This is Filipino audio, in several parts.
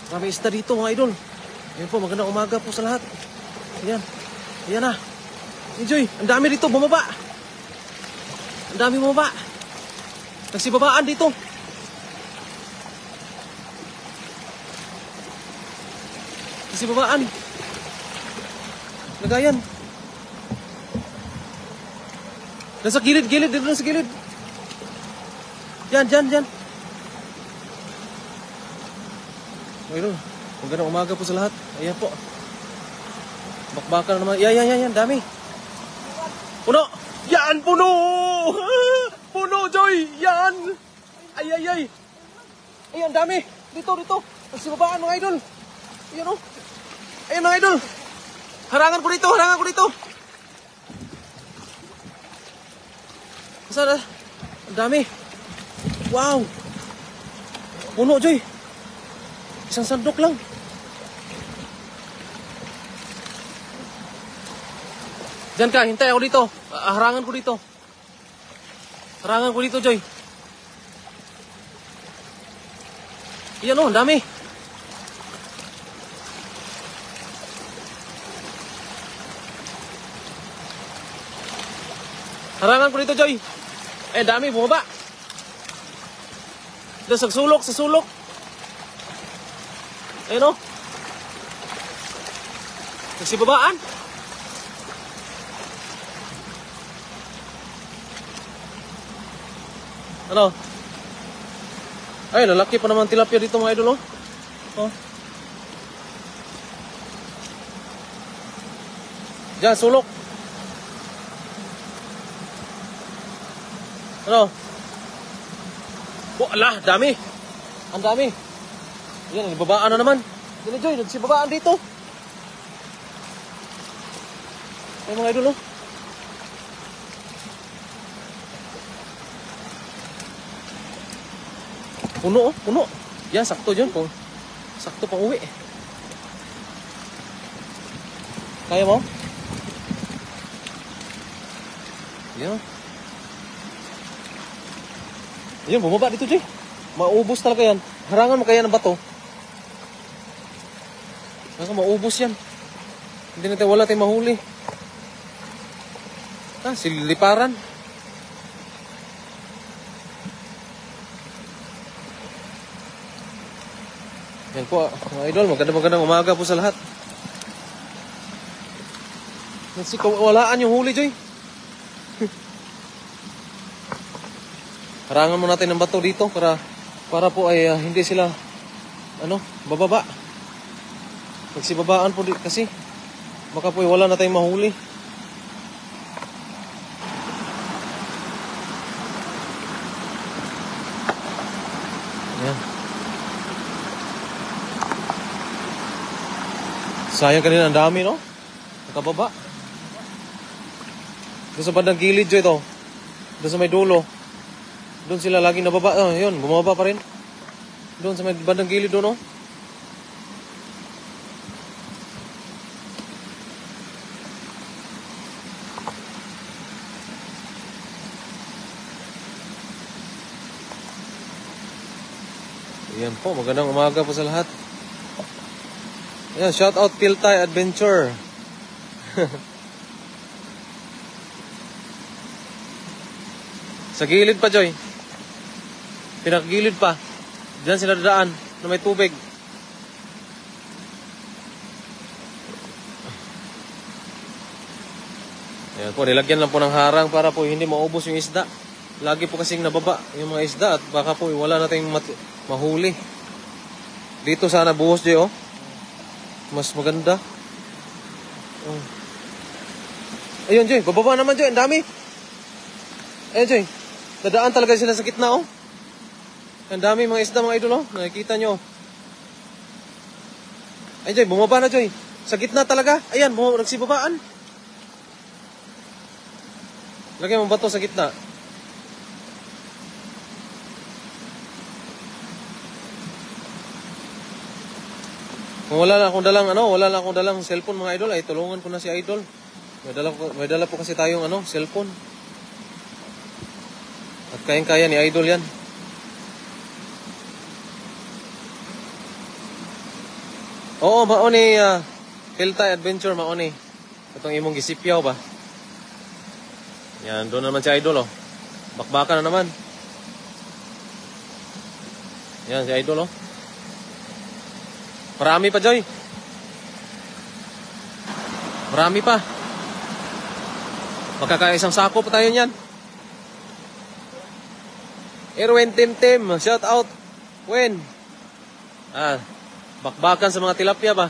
Marami isda dito mga idol. Ayan po, magandang umaga po sa lahat. Ayan. Ayan na. Enjoy. Ang dami dito, bumaba. Ang dami bumaba. Nagsibabaan dito. Nagsibabaan. Lagayan. Nasa gilid-gilid. Dito na sa gilid. Diyan. Ayun. Magandang umaga po sa lahat. Ayan po. Bakbakan naman. Yan. Dami. Puno. Yan, puno. Puno, Joy. Yan. Ay. Ayan, dami. Dito. Nagsibabaan mga idol. Ayan o. Ayan mga idol. Harangan ko dito. Saan? Ang dami. Wow. Puno, Joy. Isang sandok lang. Diyan ka, hintay ako dito. Harangan ko dito, Joy. Yan o, ang dami. Harangan ko dito, Joy. Dami, bumaba. Doon sa sulok. Ayun o. Nagsibabaan. Ano? Ay, lalaki pa naman tilapia dito mga idol, oh. Diyan, sulok. Ano? Oh, ala, dami. Ang dami. Yan, nagbabaan na naman. Yan, Joy, nagsibabaan dito. Ay, mga idol, oh. Puno. Yan, sakto dyan po. Sakto pang uwi. Kaya mo? Yan. Yan, bumaba dito, Joy. Maubos talaga yan. Harangan mo kaya ng bato. Maubos yan. Hindi natin, wala tayong mahuli. Siliparan. Yan po, mga idol, magandang umaga po sa lahat. Walaan yung huli, Joy. Harangan mo natin ng bato dito para po ay hindi sila bababa. Magsibabaan po kasi baka po ay wala na tayong mahuli. Yan. Sayang kanina, ang dami, no? Nakababa. Doon sa bandang gilid, Joy, ito. Doon sa may dulo. Doon sila laging nababa. Oh, yun, bumaba pa rin. Doon sa may bandang gilid doon, no? Ayan po, magandang umaga po sa lahat. Ayan, shout out Piltay Adventure. Sa gilid pa, Joy. Pinakagilid pa. Diyan sila dadaan na may tubig. Ayan po, nilagyan lang po ng harang para po hindi maubos yung isda. Lagi po kasing nababa yung mga isda at baka po wala nating mahuli. Dito sana buhos, Joy, oh. Mas maganda. Oh. Ayun, Joy. Bababa naman, Joy. Ang dami. Ayun, Joy. Dadaan talaga sila sa gitna, oh. Ang dami mga isda, mga idol, oh. Nakikita nyo. Ayun, Joy. Bumaba na, Joy. Sa gitna talaga. Ayan, nagsibabaan. Lagyan mo bato sa gitna. Kung wala lang akong dalang cellphone, mga idol, ay tulungan ko na si idol. May dala po kasi tayong cellphone. At kayang-kaya ni idol yan. Oo, mauni Piltay Adventure mauni. Itong imong gisipyaw ba? Yan, doon naman si Idol oh. Bakbakan na naman. Yan si Idol oh. Marami pa, Joy. Marami pa. Makakaisang sako pa tayo niyan. Erwin Tim, shout out. When? Bakbakan sa mga tilapia ba?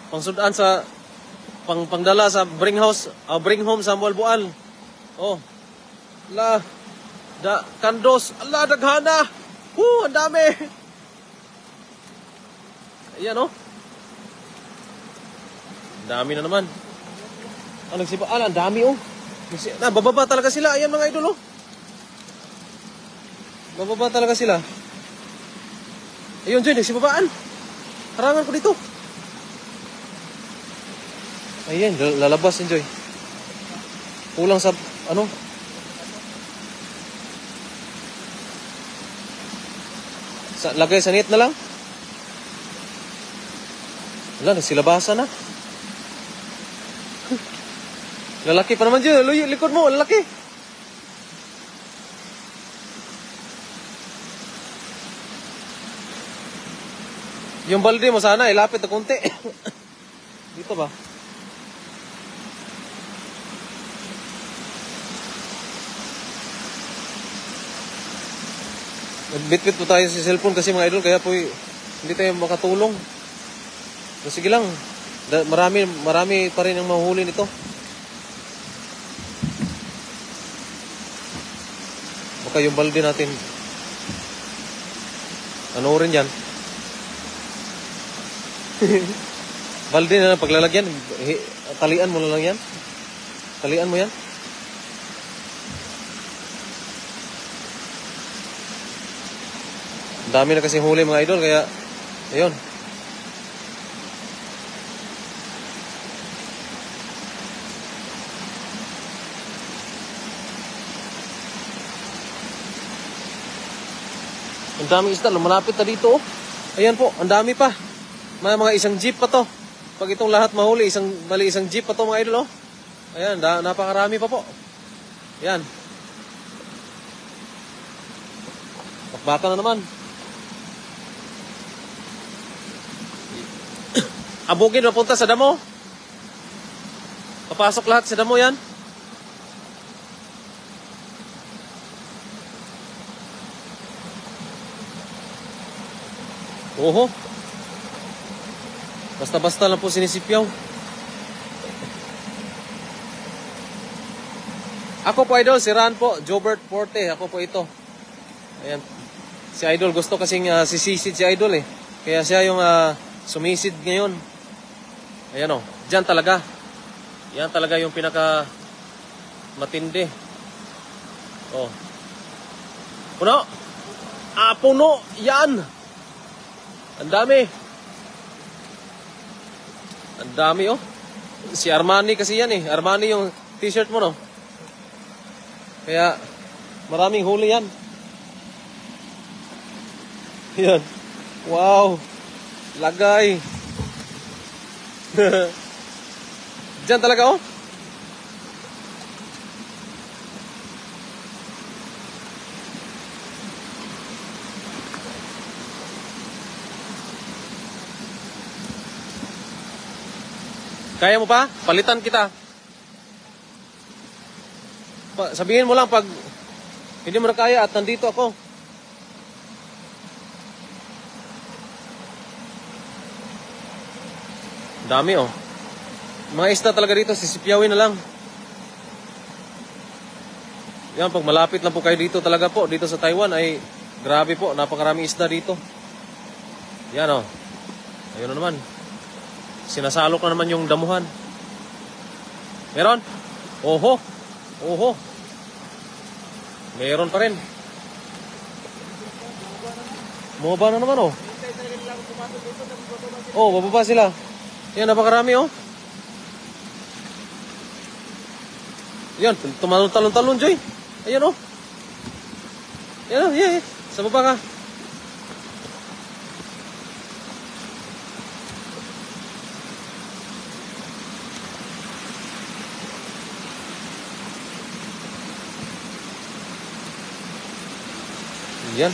Pangsudaan sa pangdala sa bring home sa Bual-Bual. Oh. Kandos, daghana. Ang dami. Ayan oh. Ang dami na naman. Nagsipa, ang dami oh. Bababa talaga sila. Ayan mga idol oh. Bababa talaga sila. Ayun, Joy, nagsibabaan. Harangan ko dito. Ayan, lalabas yun, Joy. Kulang sa, lagay sa net na lang. Wala, nagsilabasan na. Lalaki pa naman, Joy. Likod mo, lalaki. Yung balde mo sana, ilapit na konti. Dito ba? Nagbitbit po tayo sa cellphone kasi mga idol, kaya po hindi tayo makatulong. So, sige lang. Marami pa rin ang mahuhuli nito. Baka yung balde natin. Ano rin yan? Balde na paglalagyan, talian mo na lang yan. Talian mo yan. Dami na kasi huli mga idol, kaya ayun. Ang daming isda, lumalapit na dito oh. Ayan po, ang dami pa. Mga isang jeep pa to. Pag itong lahat mahuli, isang jeep pa to mga idol oh. Ayan, napakarami pa po. Ayan. Bakbakan na naman. Abugin mapunta sa damo. Papasok lahat sa damo yan. Oho. Basta-basta lang po sinisipyaw. Ako po idol, si Ran po, Jobert Forte. Ako po ito. Ayan. Si idol gusto kasing sisisid si idol eh. Kaya siya yung sumisid ngayon. Ayan o. Diyan talaga. Yan talaga yung pinaka matindi. Oh. Puno. Puno. Yan. Ang dami. Ang dami oh. Si Armani kasi yan eh. Armani yung t-shirt mo no. Kaya maraming huli yan. Yan. Wow. Lagay. Diyan talaga oh. Kaya mo pa? Palitan kita. Sabihin mo lang pag hindi mo na kaya at nandito ako. Dami oh. Mga isda talaga dito, sisipyawin na lang. Yan, pag malapit lang po kayo dito talaga po, dito sa Taiwan ay grabe po, napakaraming isda dito. Yan oh. Ayun na naman. Sinasalok na naman yung damuhan. Meron? Oho. Oho. Meron pa rin. Bumaba na naman oh. Oh, bababa sila. Yan, napakarami oh. Yan, tumalon-talon-talon, Joy. Ayan oh. Yan oh, yeah. Sa baba ka. Yan.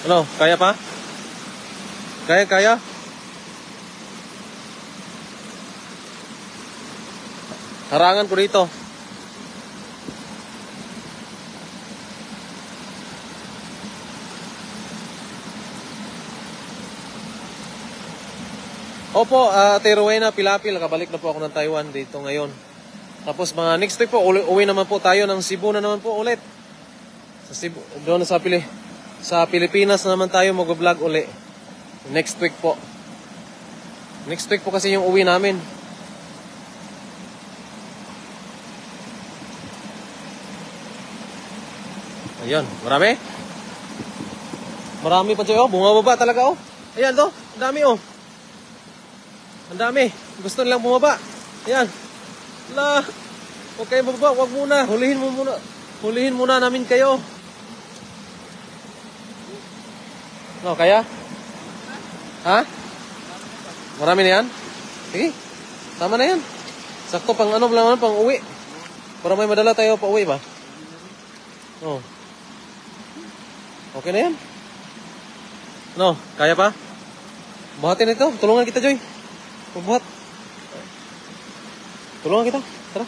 Ano, kaya pa? Kaya? Harangan ko dito. Opo, Ate Rowena Pilapil, nakabalik na po ako ng Taiwan dito ngayon. Tapos mga next week po, uwi naman po tayo ng Cebu na naman po ulit. Sa Cebu, doon sa Pilipinas na naman tayo mag-vlog uli. Next week po. Next week po kasi yung uwi namin. Ayan, marami. Marami pa dyan, oh. Bumababa talaga, oh. Ayan, oh. Ang dami, oh. Ang dami. Gusto nilang bumaba. Ayan. La. Huwag kayo bababa. Huwag muna. Hulihin mo muna. Hulihin muna namin kayo. No, kaya? Ha? Marami na yan? Sige. Tama na yan. Sakto pang ano lang pang uwi. Para may madala tayo pa uwi ba? Oh. Okay na yan. No, kaya pa? Buhatin ito. Tulungan kita, Joy. Pagbuhat. Tulungan kita. Tara.